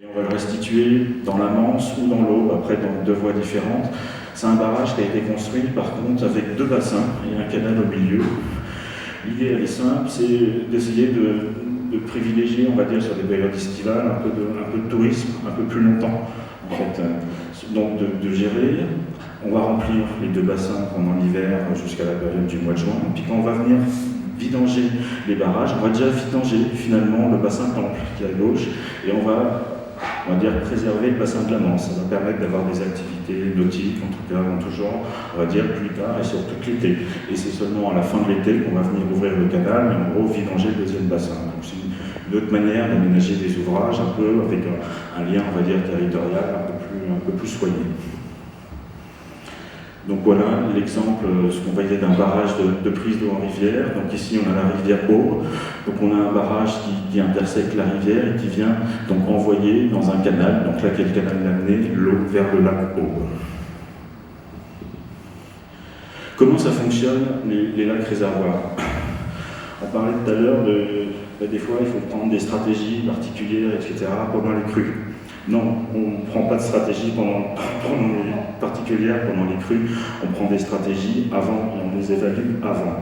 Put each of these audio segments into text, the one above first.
Et on va le restituer dans la Manse ou dans l'Aube, après dans deux voies différentes. C'est un barrage qui a été construit par contre avec deux bassins et un canal au milieu. L'idée elle est simple, c'est d'essayer de privilégier, on va dire, sur des périodes estivales, un peu de tourisme, un peu plus longtemps. En fait. Donc de gérer, on va remplir les deux bassins pendant l'hiver jusqu'à la période du mois de juin. Puis quand on va venir vidanger les barrages, on va déjà vidanger finalement le bassin Temple qui est à gauche et on va dire préserver le bassin de la Manse. Ça va permettre d'avoir des activités nautiques, en tout cas en tout genre, on va dire plus tard et surtout l'été. Et c'est seulement à la fin de l'été qu'on va venir ouvrir le canal et en gros vidanger le deuxième bassin. Donc c'est une autre manière d'aménager des ouvrages, un peu avec un lien, on va dire, territorial un peu plus soigné. Donc voilà l'exemple, ce qu'on voyait d'un barrage de prise d'eau en rivière. Donc ici on a la rivière Aube. Donc on a un barrage qui intersecte la rivière et qui vient donc envoyer dans un canal, donc là quel canal l'a amené, l'eau vers le lac Aube. Comment ça fonctionne les lacs réservoirs? On parlait tout à l'heure des fois il faut prendre des stratégies particulières, etc. pendant les crues. Non, on ne prend pas de stratégie particulière pendant les crues, on prend des stratégies avant et on les évalue avant.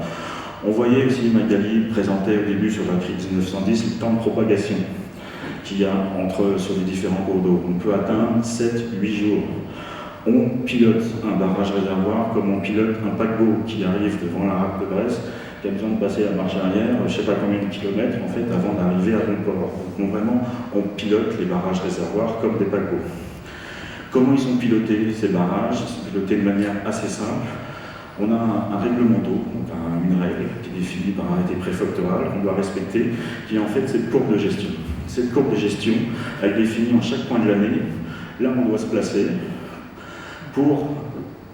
On voyait aussi, Magali présentait au début sur la crise de 1910, le temps de propagation qu'il y a sur les différents cours d'eau. On peut atteindre 7-8 jours. On pilote un barrage réservoir comme on pilote un paquebot qui arrive devant la rade de Brest, qui a besoin de passer la marche arrière, je ne sais pas combien de kilomètres en fait, avant d'arriver à bon port. Donc vraiment, on pilote les barrages réservoirs comme des paquebots. Comment ils sont pilotés ces barrages? Ils sont pilotés de manière assez simple. On a un règlement d'eau, donc une règle qui est définie par un arrêté préfectoral qu'on doit respecter, qui est en fait cette courbe de gestion. Cette courbe de gestion, elle définit en chaque point de l'année, là on doit se placer pour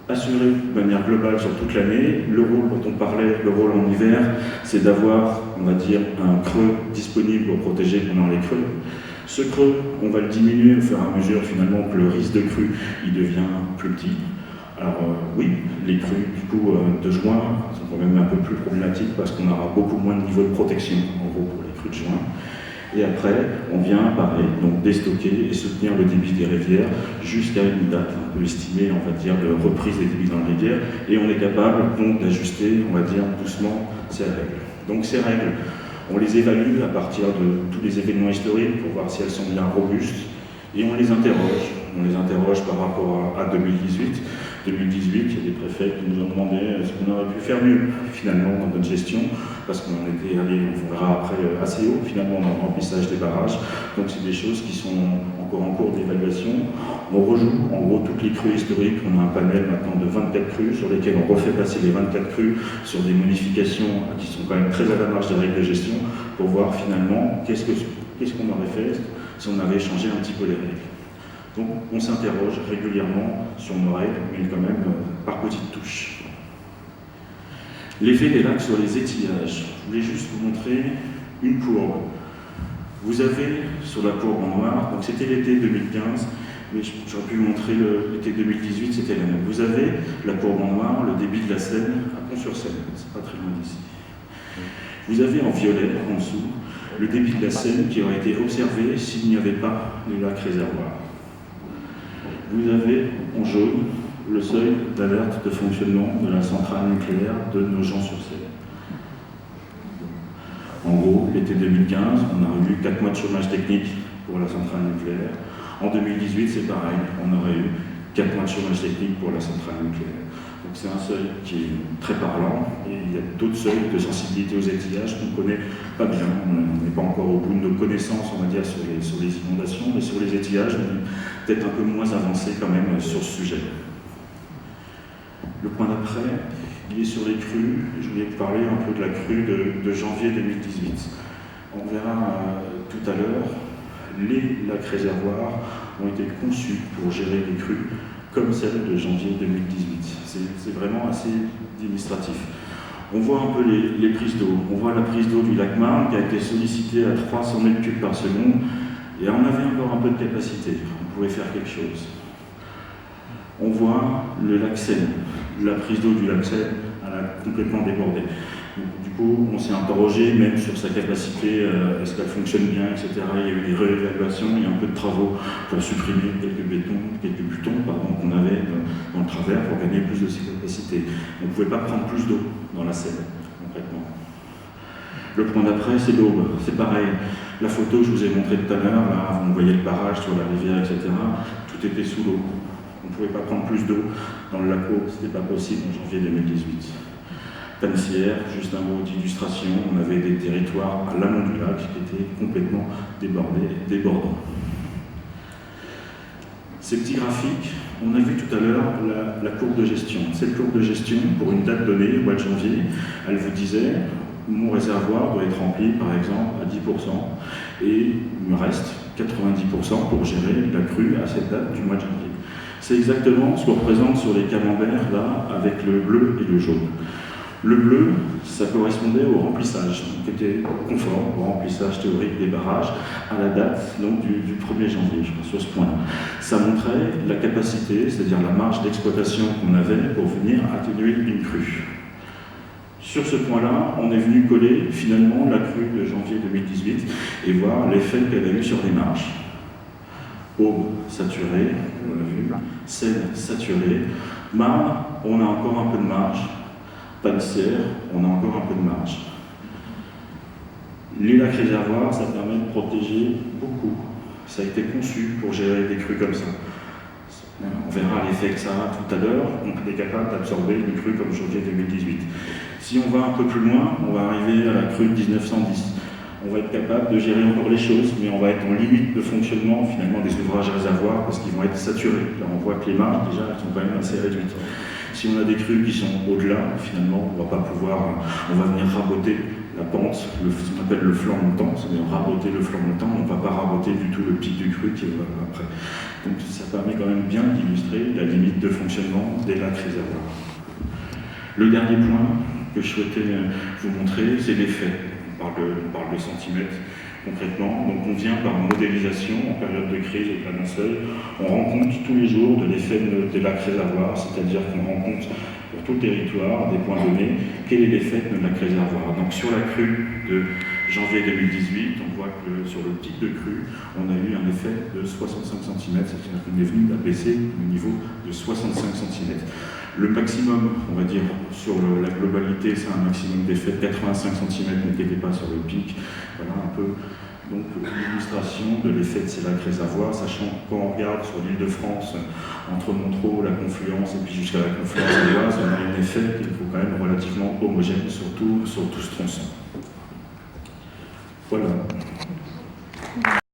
assurer de manière globale sur toute l'année. Le rôle dont on parlait, le rôle en hiver, c'est d'avoir, on va dire, un creux disponible pour protéger pendant les crues. Ce creux, on va le diminuer au fur et à mesure finalement que le risque de crue il devient plus petit. Alors oui, les crues du coup de juin sont quand même un peu plus problématiques parce qu'on aura beaucoup moins de niveau de protection en gros pour les crues de juin. Et après, on vient, pareil, donc déstocker et soutenir le débit des rivières jusqu'à une date un peu estimée, on va dire, de reprise des débits dans les rivières. Et on est capable donc d'ajuster, on va dire, doucement ces règles. Donc ces règles, on les évalue à partir de tous les événements historiques pour voir si elles sont bien robustes. Et on les interroge. On les interroge par rapport à 2018. 2018, il y a des préfets qui nous ont demandé ce qu'on aurait pu faire mieux, finalement, dans notre gestion, parce qu'on était allé, on verra après, assez haut, finalement, dans le remplissage des barrages. Donc, c'est des choses qui sont encore en cours d'évaluation. On rejoue, en gros, toutes les crues historiques. On a un panel maintenant de 24 crues sur lesquelles on refait passer les 24 crues sur des modifications qui sont quand même très à la marge des règles de gestion pour voir, finalement, qu'est-ce qu'on aurait fait si on avait changé un petit peu les règles. Donc on s'interroge régulièrement sur nos règles, mais quand même par petites touches. L'effet des lacs sur les étiages. Je voulais juste vous montrer une courbe. Vous avez sur la courbe en noir, donc c'était l'été 2015, mais j'aurais pu vous montrer l'été 2018, c'était la même. Vous avez la courbe en noir, le débit de la Seine à Pont-sur-Seine, c'est pas très loin d'ici. Vous avez en violet, en dessous, le débit de la Seine qui aurait été observé s'il n'y avait pas les lacs réservoirs. Vous avez en jaune le seuil d'alerte de fonctionnement de la centrale nucléaire de Nogent-sur-Seine. En gros, l'été 2015, on a eu 4 mois de chômage technique pour la centrale nucléaire. En 2018, c'est pareil, on aurait eu 4 mois de chômage technique pour la centrale nucléaire. Donc c'est un seuil qui est très parlant, et il y a d'autres seuils de sensibilité aux étiages qu'on ne connaît pas bien. On n'est pas encore au bout de nos connaissances, on va dire, sur les inondations, mais sur les étiages, on est peut-être un peu moins avancé quand même sur ce sujet. Le point d'après, il est sur les crues. Je voulais parler un peu de la crue de janvier 2018. On verra tout à l'heure, les lacs réservoirs ont été conçus pour gérer les crues comme celle de janvier 2018. C'est vraiment assez illustratif. On voit un peu les prises d'eau. On voit la prise d'eau du lac Marne qui a été sollicitée à 300 mètres cubes par seconde et on avait encore un peu de capacité. On pouvait faire quelque chose. On voit le lac Seine. La prise d'eau du lac Seine, elle a complètement débordé. Donc, du coup, on s'est interrogé même sur sa capacité, est-ce qu'elle fonctionne bien, etc. Il y a eu des réévaluations, il y a un peu de travaux pour supprimer quelques butons qu'on avait dans le travers pour gagner plus de capacité. On ne pouvait pas prendre plus d'eau dans la Seine, concrètement. Le point d'après, c'est l'Aube. C'est pareil. La photo que je vous ai montrée tout à l'heure, là, vous voyez le barrage sur la rivière, etc. Tout était sous l'eau. On ne pouvait pas prendre plus d'eau dans le lac Aube, ce n'était pas possible en janvier 2018. Panessière, juste un mot d'illustration, on avait des territoires à l'amont du lac qui étaient complètement débordants. Ces petits graphiques, on a vu tout à l'heure la courbe de gestion. Cette courbe de gestion, pour une date donnée, au mois de janvier, elle vous disait mon réservoir doit être rempli par exemple à 10% et il me reste 90% pour gérer la crue à cette date du mois de janvier. C'est exactement ce qu'on représente sur les camemberts là avec le bleu et le jaune. Le bleu, ça correspondait au remplissage, qui était conforme au remplissage théorique des barrages à la date donc, du 1er janvier, je pense, sur ce point-là. Ça montrait la capacité, c'est-à-dire la marge d'exploitation qu'on avait pour venir atténuer une crue. Sur ce point-là, on est venu coller finalement la crue de janvier 2018 et voir l'effet qu'elle a eu sur les marges. Aube saturée, on l'a vu, Seine saturée, Marne, on a encore un peu de marge, Panessière, on a encore un peu de marge. Les lacs réservoirs, ça permet de protéger beaucoup. Ça a été conçu pour gérer des crues comme ça. On verra l'effet que ça a tout à l'heure, on est capable d'absorber une crue comme janvier 2018. Si on va un peu plus loin, on va arriver à la crue de 1910. On va être capable de gérer encore les choses, mais on va être en limite de fonctionnement finalement des ouvrages réservoirs parce qu'ils vont être saturés. Là, on voit que les marges, déjà, elles sont quand même assez réduites. Si on a des crues qui sont au-delà, finalement, on va pas pouvoir, on va venir raboter la pente, ce qu'on appelle le flanc montant, c'est-à-dire raboter le flanc montant, on ne va pas raboter du tout le pic du cru qui va après. Donc ça permet quand même bien d'illustrer la limite de fonctionnement des lacs réservoirs. Le dernier point que je souhaitais vous montrer, c'est l'effet. On parle de centimètres concrètement. Donc on vient par modélisation en période de crise au plein seuil. On rend compte tous les jours de l'effet des lacs réservoirs, c'est-à-dire qu'on rend compte pour tout le territoire, à des points donnés, quel est l'effet de lac réservoir. Donc sur la crue de janvier 2018, on voit que sur le pic de crue, on a eu un effet de 65 cm, c'est-à-dire qu'on est venu à baisser le niveau de 65 cm. Le maximum, on va dire, sur la globalité, c'est un maximum d'effet de 85 cm, mais qui n'était pas sur le pic. Voilà un peu donc l'illustration de l'effet de ces lacs réservoirs, sachant que quand on regarde sur l'île de France, entre Montreux, la Confluence et puis jusqu'à la Confluence de l'Oise, on a un effet qui est quand même relativement homogène, surtout sur tout ce tronçon. Voilà.